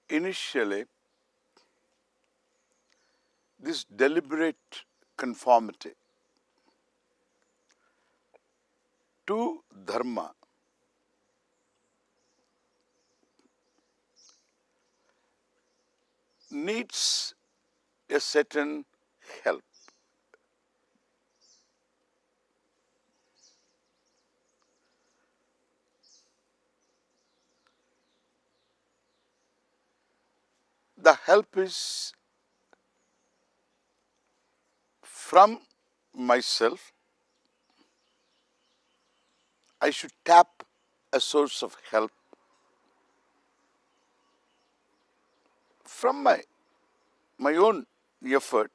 Initially, this deliberate conformity to dharma needs a certain help. The help is from myself. I should tap a source of help from my own effort.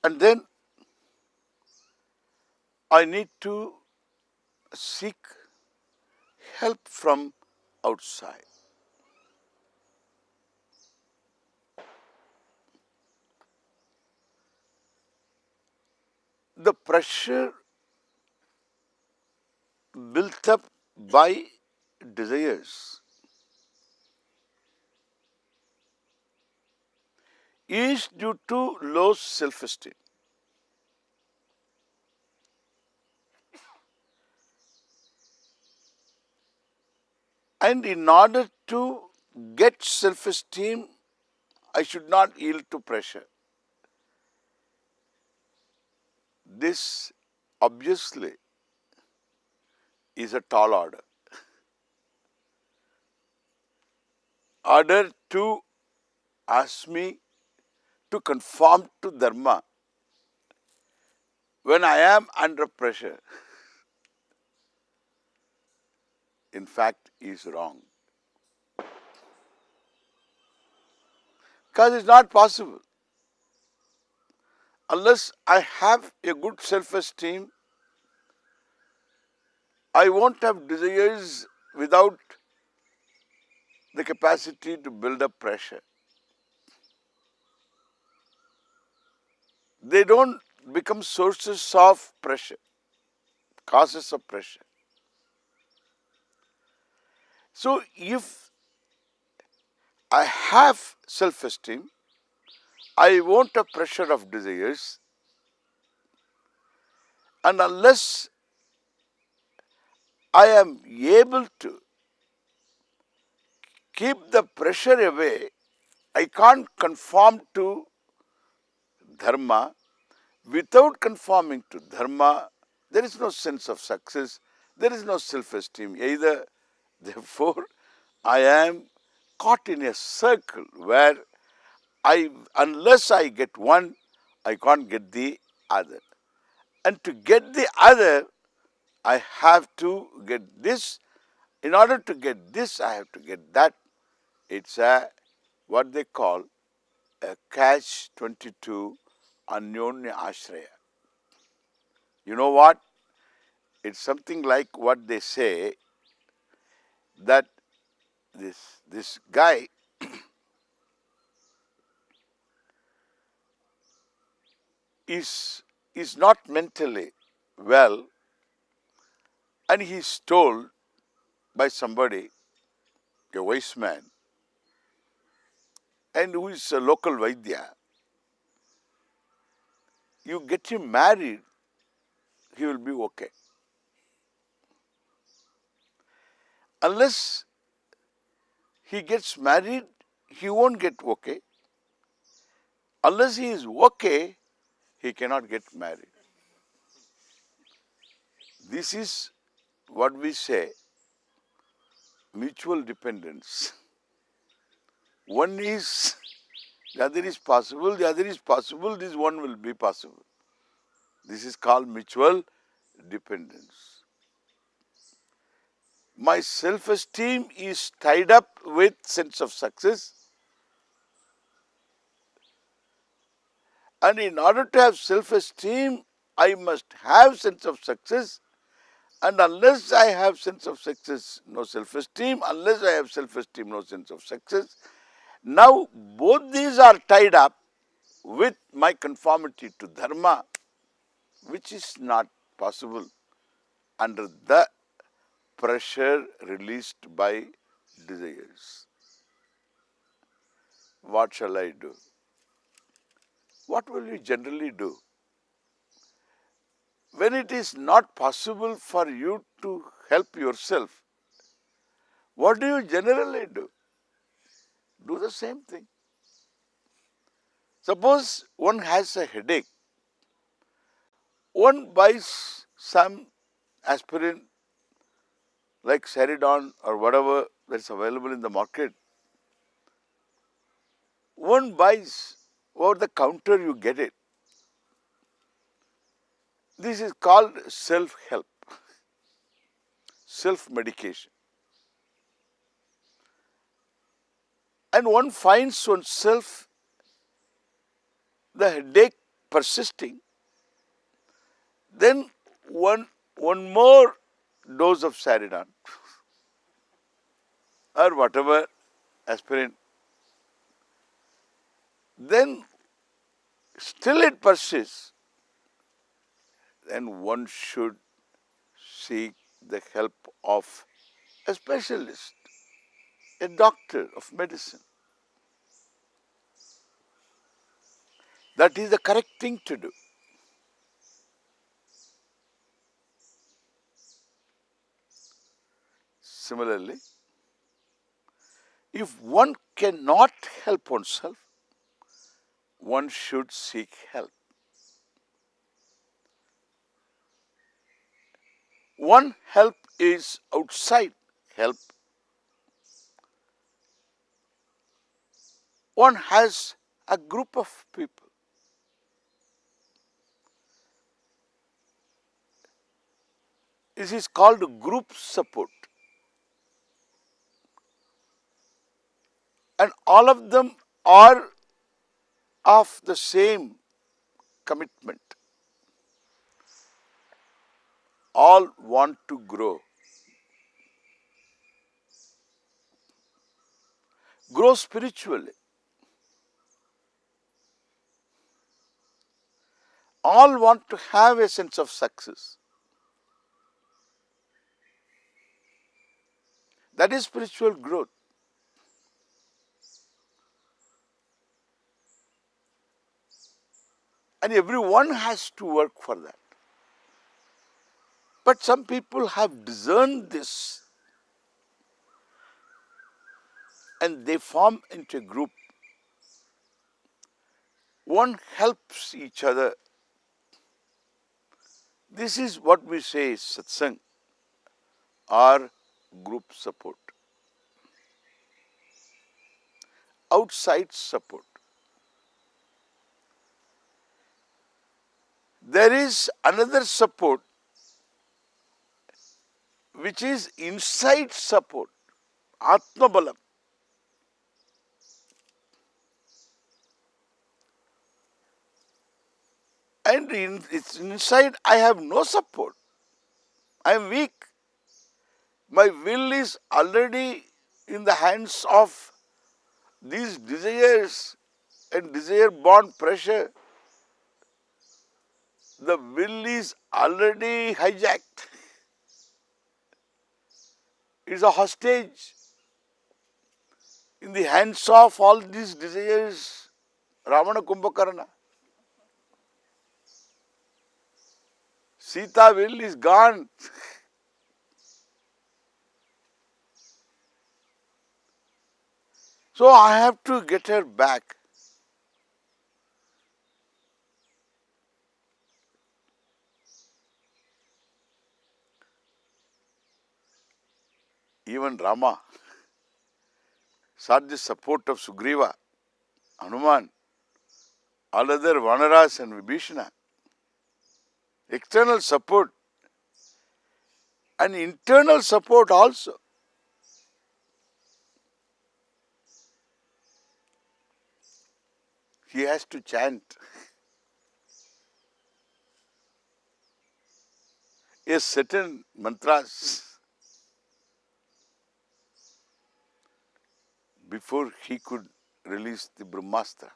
And then I need to seek help from outside. The pressure built up by desires is due to low self-esteem. And in order to get self-esteem, I should not yield to pressure. This obviously is a tall order. Order to ask me to conform to dharma when I am under pressure, in fact, is wrong. Because it's not possible. Unless I have a good self-esteem, I won't have desires without the capacity to build up pressure. They don't become sources of pressure, causes of pressure. So if I have self-esteem, I won't have pressure of desires, and unless I am able to keep the pressure away, I can't conform to dharma. Without conforming to dharma, there is no sense of success, there is no self-esteem either. Therefore, I am caught in a circle where unless I get one, I can't get the other. And to get the other, I have to get this. In order to get this, I have to get that. It's what they call a catch-22 anyonya ashraya. You know what? It's something like what they say, that this guy is not mentally well, and he is told by somebody, a wise man, and who is a local Vaidya, you get him married, he will be okay. Unless he gets married, he won't get okay. Unless he is okay, he cannot get married. This is what we say, mutual dependence. One is, the other is possible, the other is possible, this one will be possible. This is called mutual dependence. My self-esteem is tied up with sense of success, and in order to have self-esteem, I must have sense of success, and unless I have sense of success, no self-esteem, unless I have self-esteem, no sense of success. Now both these are tied up with my conformity to dharma, which is not possible under the pressure released by desires. What shall I do? What will you generally do? When it is not possible for you to help yourself, what do you generally do? Do the same thing. Suppose one has a headache, one buys some aspirin like Saridon or whatever that's available in the market. One buys over the counter, you get it. This is called self-help, self-medication. And one finds oneself the headache persisting, then one more dose of Saridon or whatever aspirin, then still it persists, then one should seek the help of a specialist, a doctor of medicine. That is the correct thing to do. Similarly, if one cannot help oneself, one should seek help. One help is outside help. One has a group of people. This is called group support. And all of them are of the same commitment. All want to grow. Grow spiritually. All want to have a sense of success. That is spiritual growth. And everyone has to work for that. But some people have discerned this and they form into a group. One helps each other. This is what we say is satsang or group support. Outside support. There is another support which is inside support, Atma Balam. And it's inside I have no support. I am weak. My will is already in the hands of these desires and desire-born pressure. The will is already hijacked. It's a hostage in the hands of all these desires, Ravana Kumbhakarna. Sita will is gone. So I have to get her back. Even Rama sought the support of Sugriva, Hanuman, all other Vanaras and Vibhishana. External support and internal support also. He has to chant a certain mantras before he could release the Brahmastra.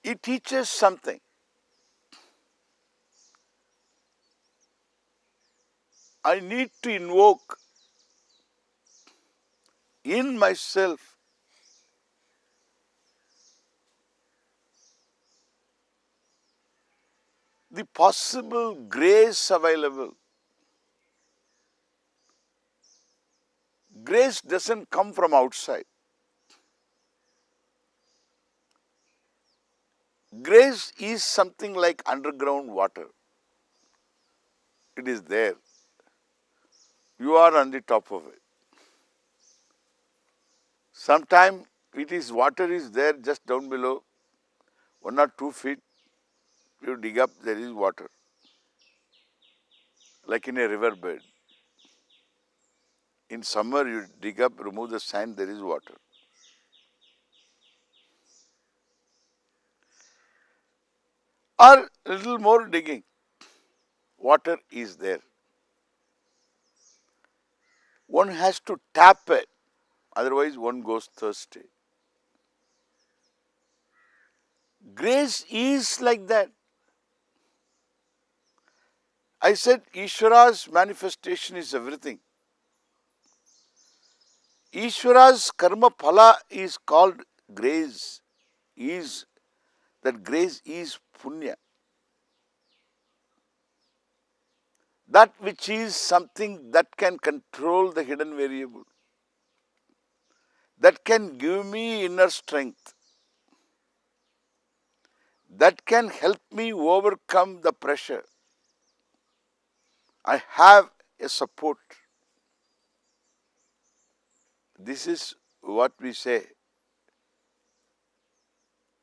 It teaches something. I need to invoke in myself the possible grace available. Grace doesn't come from outside. Grace is something like underground water. It is there. You are on the top of it. Sometimes water is there just down below, 1 or 2 feet. You dig up, there is water. Like in a river bed. In summer, you dig up, remove the sand, there is water. Or a little more digging, water is there. One has to tap it, otherwise one goes thirsty. Grace is like that. I said Ishvara's manifestation is everything. Ishvara's karma phala is called grace. That grace is punya. That which is something that can control the hidden variable. That can give me inner strength. That can help me overcome the pressure. I have a support. This is what we say,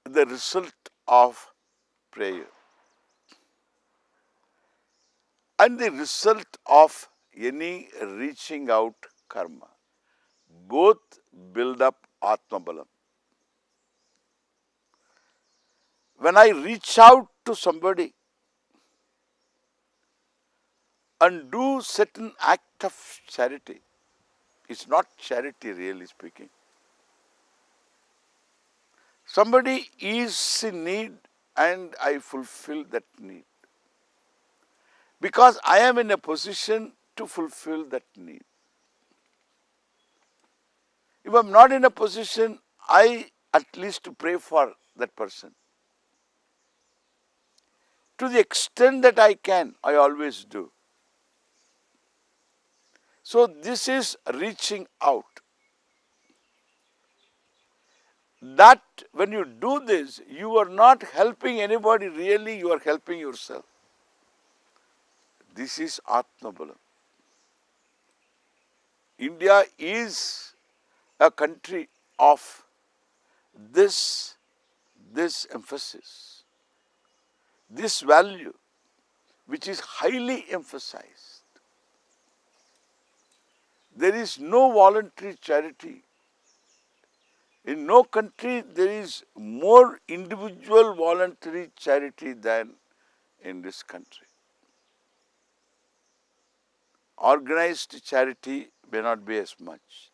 the result of prayer. And the result of any reaching out karma. Both build up Atma Balam. When I reach out to somebody and do certain act of charity, it's not charity really speaking. Somebody is in need and I fulfill that need. Because I am in a position to fulfill that need. If I am not in a position, I at least pray for that person. To the extent that I can, I always do. So this is reaching out. That when you do this, you are not helping anybody really, you are helping yourself. This is Atma Balam. India is a country of this emphasis, this value, which is highly emphasized. There is no voluntary charity. In no country there is more individual voluntary charity than in this country. Organized charity may not be as much.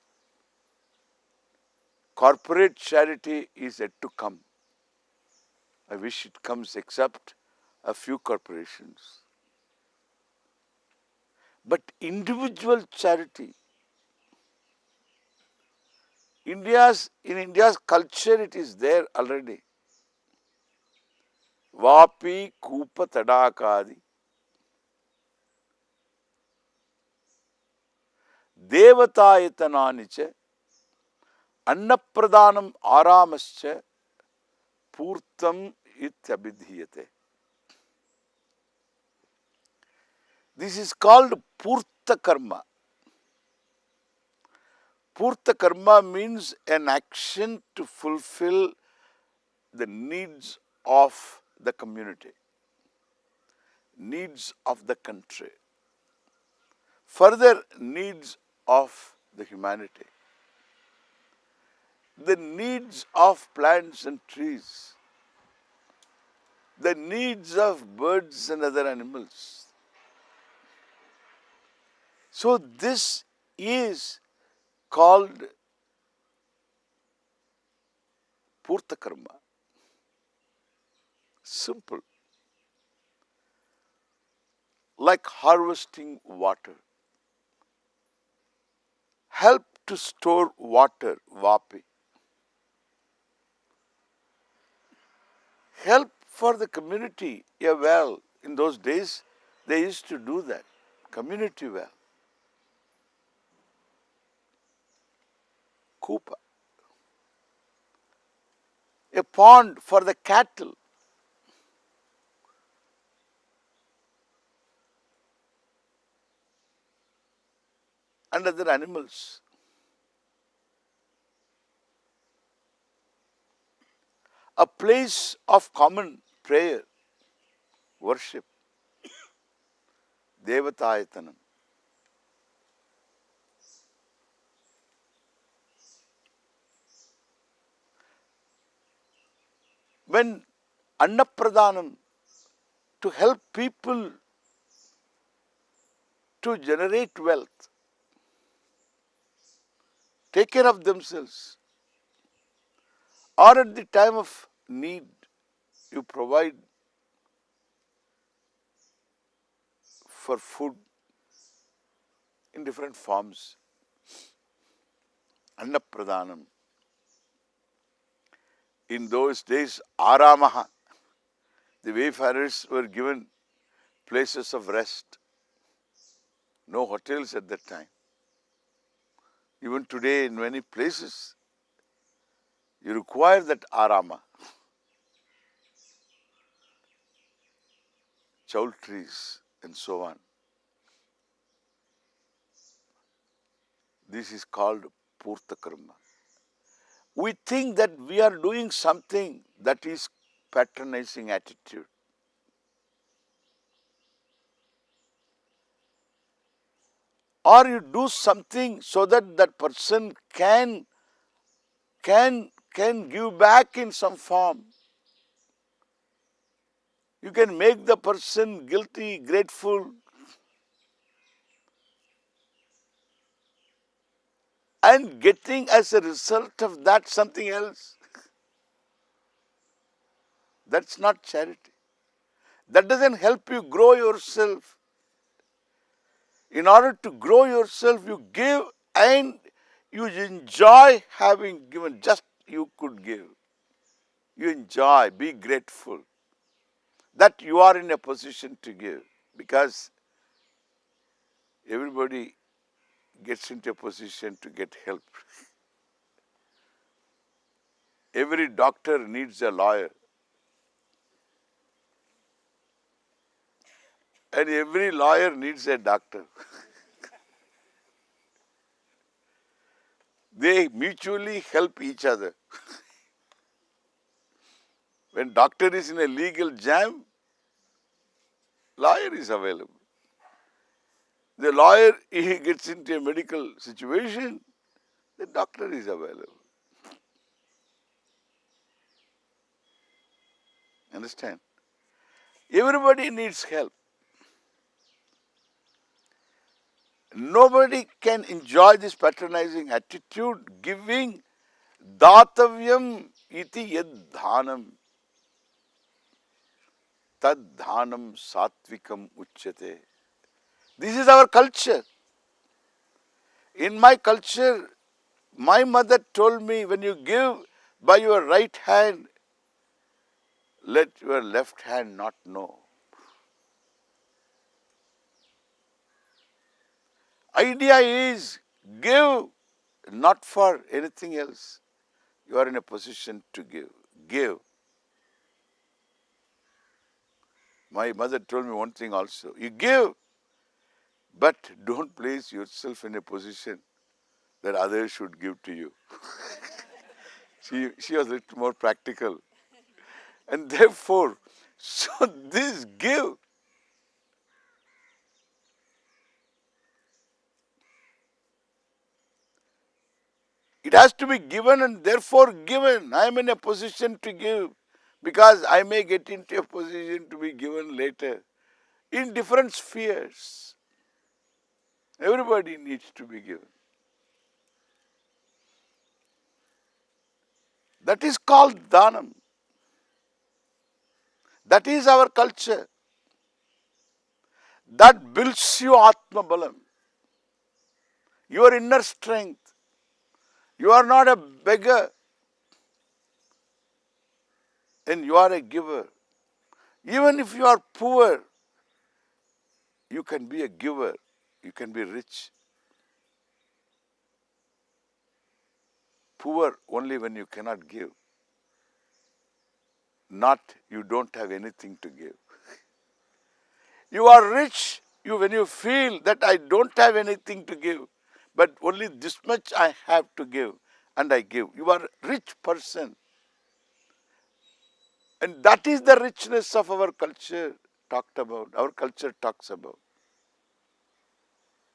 Corporate charity is yet to come. I wish it comes except a few corporations. But individual charity, in India's culture it is there already. Vapi Kupa Tadakadi. Devatayatananicha Annapradanam Aramascha Purtam Ityabidhiyate. This is called Purta Karma. Purta Karma means an action to fulfill the needs of the community, needs of the country, further needs of the humanity, the needs of plants and trees, the needs of birds and other animals. So this is called Purta Karma. Simple. Like harvesting water. Help to store water, Vapi. Help for the community, a well. In those days, they used to do that. Community well. Kupa. A pond for the cattle. And other animals. A place of common prayer, worship. Devatayatanam. When Annapradhanam, to help people to generate wealth, take care of themselves, or at the time of need, you provide for food in different forms. Annapradhanam. In those days, Aramaha, the wayfarers were given places of rest. No hotels at that time. Even today, in many places, you require that Arama. Chaul trees and so on. This is called Purta Karma. We think that we are doing something that is patronizing attitude. Or you do something so that that person can give back in some form. You can make the person guilty, grateful, and getting as a result of that something else. That's not charity. That doesn't help you grow yourself. In order to grow yourself, you give and you enjoy having given. Just you could give. You enjoy, be grateful that you are in a position to give, because everybody gets into a position to get help. Every doctor needs a lawyer. And every lawyer needs a doctor. They mutually help each other. When doctor is in a legal jam, lawyer is available. The lawyer, he gets into a medical situation, the doctor is available. Understand? Everybody needs help. Nobody can enjoy this patronizing attitude, giving datavyam iti yad dhanam. Tad dhanam satvikam uchyate. This is our culture. In my culture, my mother told me, when you give by your right hand, let your left hand not know. Idea is give, not for anything else. You are in a position to give. Give. My mother told me one thing also. You give, but don't place yourself in a position that others should give to you. She was a little more practical. And therefore, so this give. It has to be given and therefore given. I am in a position to give because I may get into a position to be given later in different spheres. Everybody needs to be given. That is called dhanam. That is our culture. That builds you atma balam, your inner strength. You are not a beggar, and you are a giver. Even if you are poor, you can be a giver. You can be rich. Poor only when you cannot give. Not you don't have anything to give. You are rich when you feel that I don't have anything to give, but only this much I have to give, and I give. You are a rich person. And that is the richness of our culture talked about. Our culture talks about.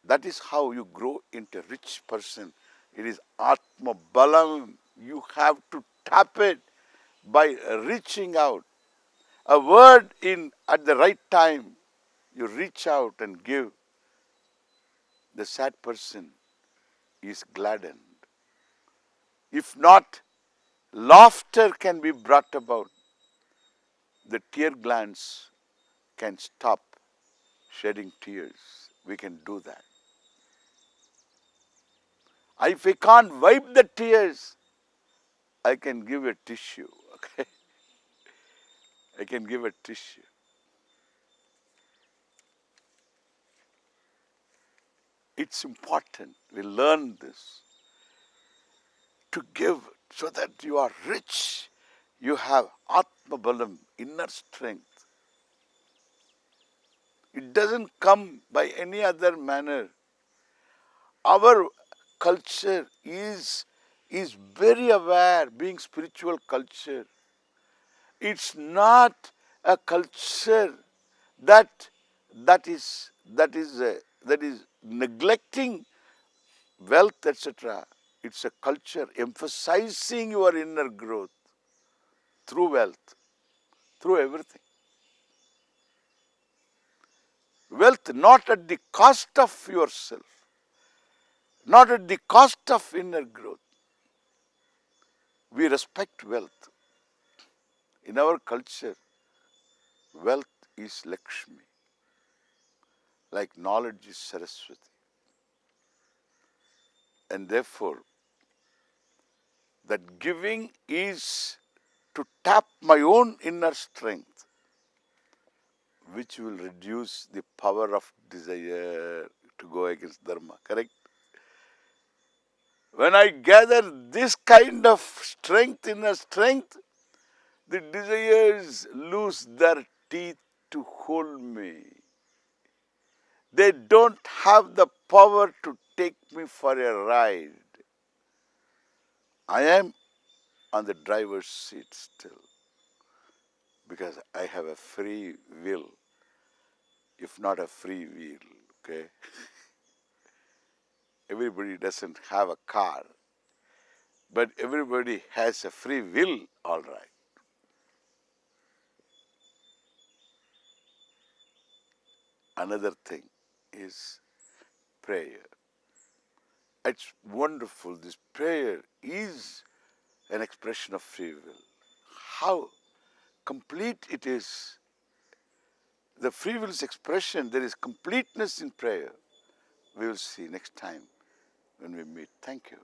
That is how you grow into a rich person. It is Atma Balam. You have to tap it by reaching out. A word in at the right time, you reach out and give. The sad person is gladdened. If not, laughter can be brought about. The tear glands can stop shedding tears. We can do that. If we can't wipe the tears, I can give a tissue. Okay? I can give a tissue. It's important. We learn this. To give so that you are rich. You have Atma Balam, inner strength. It doesn't come by any other manner. Our culture is very aware, being spiritual culture. It's not a culture that is neglecting wealth, etc. It's a culture emphasizing your inner growth through wealth, through everything. Wealth not at the cost of yourself, not at the cost of inner growth. We respect wealth. In our culture, wealth is Lakshmi, like knowledge is Saraswati. And therefore, that giving is to tap my own inner strength, which will reduce the power of desire to go against dharma, correct? When I gather this kind of strength, inner strength, the desires lose their teeth to hold me. They don't have the power to take me for a ride. I am on the driver's seat still because I have a free will, if not a free wheel, okay? Everybody doesn't have a car, but everybody has a free will, all right. Another thing is prayer. It's wonderful. This prayer is an expression of free will. How complete it is. The free will's expression, there is completeness in prayer. We will see next time when we meet. Thank you.